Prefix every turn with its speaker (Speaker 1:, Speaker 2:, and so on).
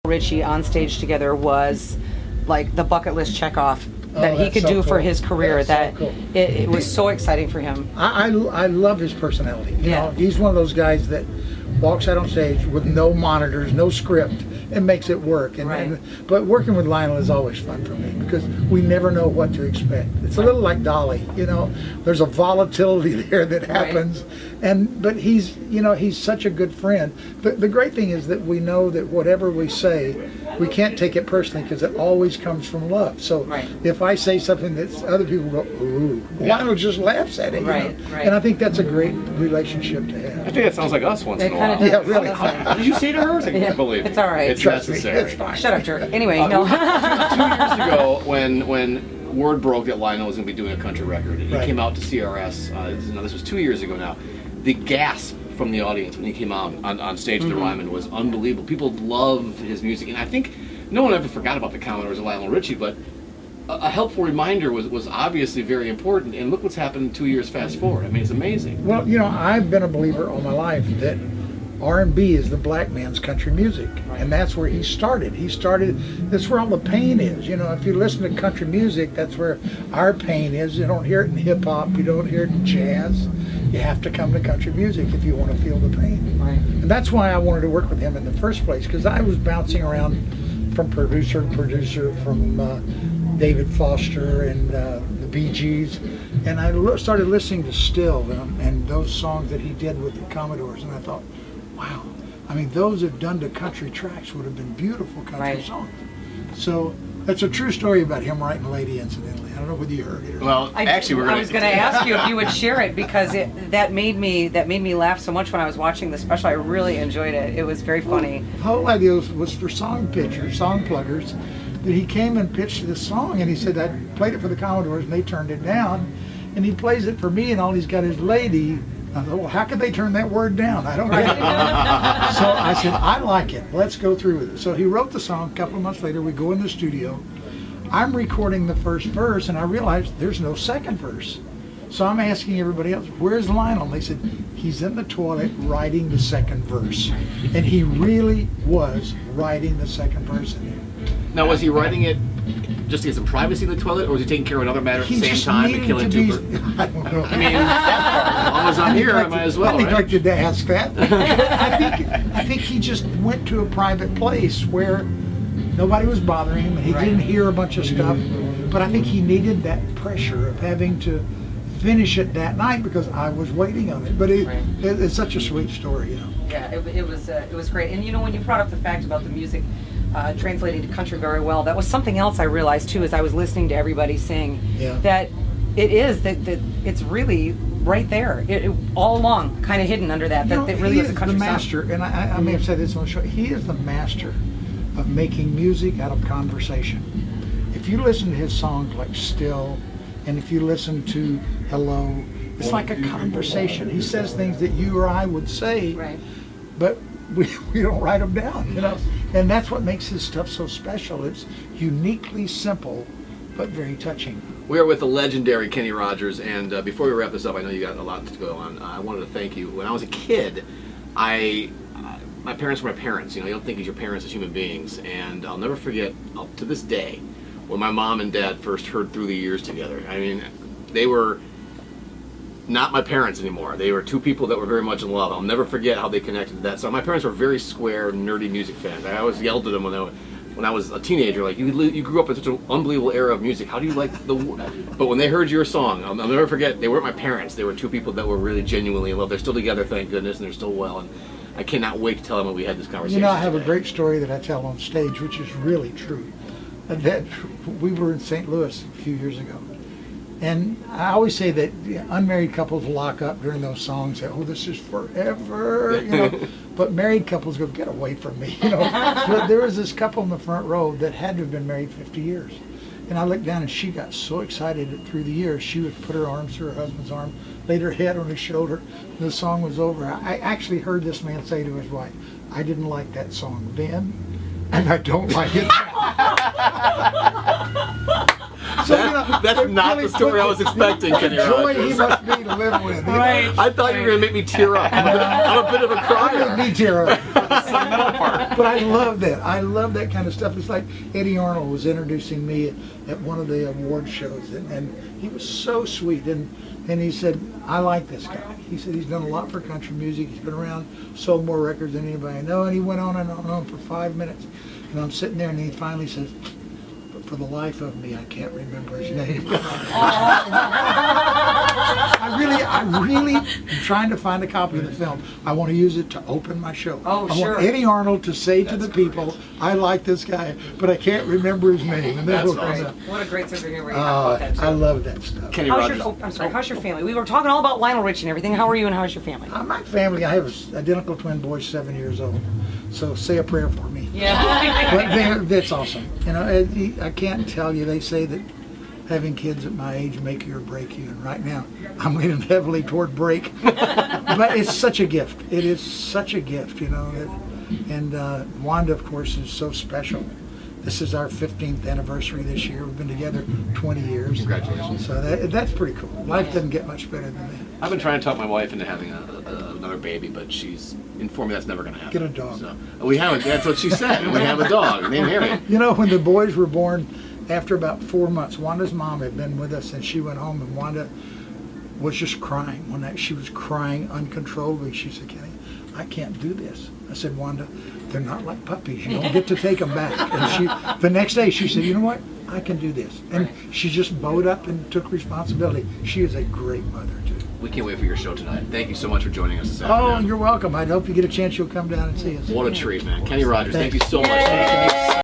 Speaker 1: Richie on stage together was like the bucket list check off that he could do for his career. That it was so exciting for him.
Speaker 2: I love his personality. You know, he's one of those guys that walks out on stage with no monitors, no script, and makes it work. But working with Lionel is always fun for me because we never know what to expect. It's a little like Dolly, you know. There's a volatility there that happens, but he's such a good friend. The great thing is that we know that whatever we say, we can't take it personally because it always comes from love. So if I say something that other people go, ooh, Lionel just laughs at it. You know? And I think that's a great relationship to have.
Speaker 3: I think that sounds like us once in a while.
Speaker 2: Yeah, really.
Speaker 3: Did you say to her? I can't believe it.
Speaker 1: It's all right.
Speaker 3: It's necessary.
Speaker 2: It's fine.
Speaker 1: Shut up, jerk. Anyway, no.
Speaker 3: 2 years ago, when word broke that Lionel was going to be doing a country record, he came out to CRS. This was 2 years ago now. The gasp from the audience when he came out on stage at the Ryman was unbelievable. People loved his music, and I think no one ever forgot about the Commodores of Lionel Richie, but a helpful reminder was obviously very important, and look what's happened 2 years fast forward. I mean, it's amazing.
Speaker 2: Well, you know, I've been a believer all my life that R&B is the black man's country music, and that's where he started. That's where all the pain is. You know, if you listen to country music, that's where our pain is. You don't hear it in hip-hop, you don't hear it in jazz. You have to come to country music if you want to feel the pain. And that's why I wanted to work with him in the first place, because I was bouncing around from producer to producer, from David Foster and the Bee Gees, and I started listening to Still and those songs that he did with the Commodores, and I thought, wow, I mean, those if done to country tracks would have been beautiful country songs. So that's a true story about him writing Lady, incidentally. I don't know whether you heard it or
Speaker 3: not. Actually,
Speaker 1: I was going to ask you if you would share it, because that made me laugh so much when I was watching the special. I really enjoyed it. It was very funny.
Speaker 2: The whole idea was for song pluggers, that he came and pitched this song, and he said, I played it for the Commodores, and they turned it down, and he plays it for me, and all he's got is Lady. I thought, well, how could they turn that word down? I don't get it. So I said, I like it. Let's go through with it. So he wrote the song. A couple of months later, we go in the studio. I'm recording the first verse, and I realized there's no second verse. So I'm asking everybody else, where's Lionel? And they said, he's in the toilet writing the second verse. And he really was writing the second verse in there.
Speaker 3: Now, was he writing it just to get some privacy in the toilet, or was he taking care of another matter at the same time and killing two birds?
Speaker 2: I don't know.
Speaker 3: I mean, as long as I'm here, I might as well.
Speaker 2: I neglected to ask that. I think he just went to a private place where nobody was bothering him, and he didn't hear a bunch of stuff. But I think he needed that pressure of having to finish it that night because I was waiting on it. But it's such a sweet story, you know.
Speaker 1: Yeah, it was great. And you know, when you brought up the fact about the music translating to country very well, that was something else I realized too as I was listening to everybody sing. That it is that it's really right there, it all along, kind of hidden under that. That really is a country
Speaker 2: song. He is the master, and I may have said this on the show. He is the master of making music out of conversation. If you listen to his songs like Still, and if you listen to Hello, it's like a conversation. He says things that you or I would say, but we don't write them down, you know. And that's what makes his stuff so special. It's uniquely simple, but very touching.
Speaker 3: We are with the legendary Kenny Rogers, and before we wrap this up, I know you got a lot to go on. I wanted to thank you. When I was a kid, my parents were my parents. You know, you don't think of your parents as human beings, and I'll never forget, up to this day, when my mom and dad first heard Through the Years together. I mean, they were not my parents anymore. They were two people that were very much in love. I'll never forget how they connected to that. So my parents were very square, nerdy music fans. I always yelled at them when I was a teenager, like, you grew up in such an unbelievable era of music. How do you like But when they heard your song, I'll never forget, they weren't my parents. They were two people that were really genuinely in love. They're still together, thank goodness, and they're still well. And I cannot wait to tell them when we had this conversation.
Speaker 2: You know, I have a great story that I tell on stage, which is really true. That we were in St. Louis a few years ago. And I always say that unmarried couples lock up during those songs, say, oh, this is forever, you know. But married couples go, get away from me, you know. But there was this couple in the front row that had to have been married 50 years. And I looked down and she got so excited that through the years she would put her arms through her husband's arm, laid her head on his shoulder, and the song was over. I actually heard this man say to his wife, I didn't like that song then, and I don't like it now.
Speaker 3: That's not the story I was expecting, Kenny
Speaker 2: Joy he
Speaker 3: Rogers.
Speaker 2: must be to live with.
Speaker 1: Right.
Speaker 3: I thought you were going to make me tear up. I'm a bit of a crier.
Speaker 2: Me tear up.
Speaker 3: Sentimental part.
Speaker 2: But I love that. I love that kind of stuff. It's like Eddie Arnold was introducing me at one of the award shows, and he was so sweet. And he said, I like this guy. He said he's done a lot for country music. He's been around, sold more records than anybody I know. And he went on and on and on for 5 minutes. And I'm sitting there, and he finally says, but for the life of me, I can't remember his name. I really am trying to find a copy of the film. I want to use it to open my show.
Speaker 1: Oh,
Speaker 2: I
Speaker 1: sure.
Speaker 2: want Eddie Arnold to say to the people, I like this guy, but I can't remember his name. And then
Speaker 3: That's
Speaker 2: we'll find out.
Speaker 1: What a great sense of humor you have about that, too.
Speaker 2: I love that stuff.
Speaker 3: Kenny
Speaker 1: How's
Speaker 3: Rogers.
Speaker 1: your, I'm sorry, how's your family? We were talking all about Lionel Richie and everything. How are you and how's your family?
Speaker 2: My family, I have identical twin boys, 7 years old. So say a prayer for me.
Speaker 1: Yeah.
Speaker 2: But that's awesome. You know, I can't tell you. They say that having kids at my age make you or break you, and right now I'm leaning heavily toward break. But it's such a gift. It is such a gift, you know. And Wanda, of course, is so special. This is our 15th anniversary this year. We've been together 20 years.
Speaker 3: Congratulations.
Speaker 2: So that's pretty cool. Life doesn't get much better than that.
Speaker 3: I've been trying to talk my wife into having another baby, but she's informed me that's never going to happen.
Speaker 2: Get a dog.
Speaker 3: So, that's what she said. We have a dog named Harry.
Speaker 2: You know, when the boys were born, after about 4 months, Wanda's mom had been with us, and she went home, and Wanda was just crying. One night she was crying uncontrollably. She said, Kenny, I can't do this. I said, Wanda, they're not like puppies. You don't get to take them back. And the next day she said, you know what? I can do this. And she just bowed up and took responsibility. She is a great mother, too.
Speaker 3: We can't wait for your show tonight. Thank you so much for joining us this
Speaker 2: Oh,
Speaker 3: afternoon.
Speaker 2: you're welcome. I hope you get a chance, you'll come down and see us.
Speaker 3: What a treat, man. Kenny Rogers, thank you so much.
Speaker 1: Yay!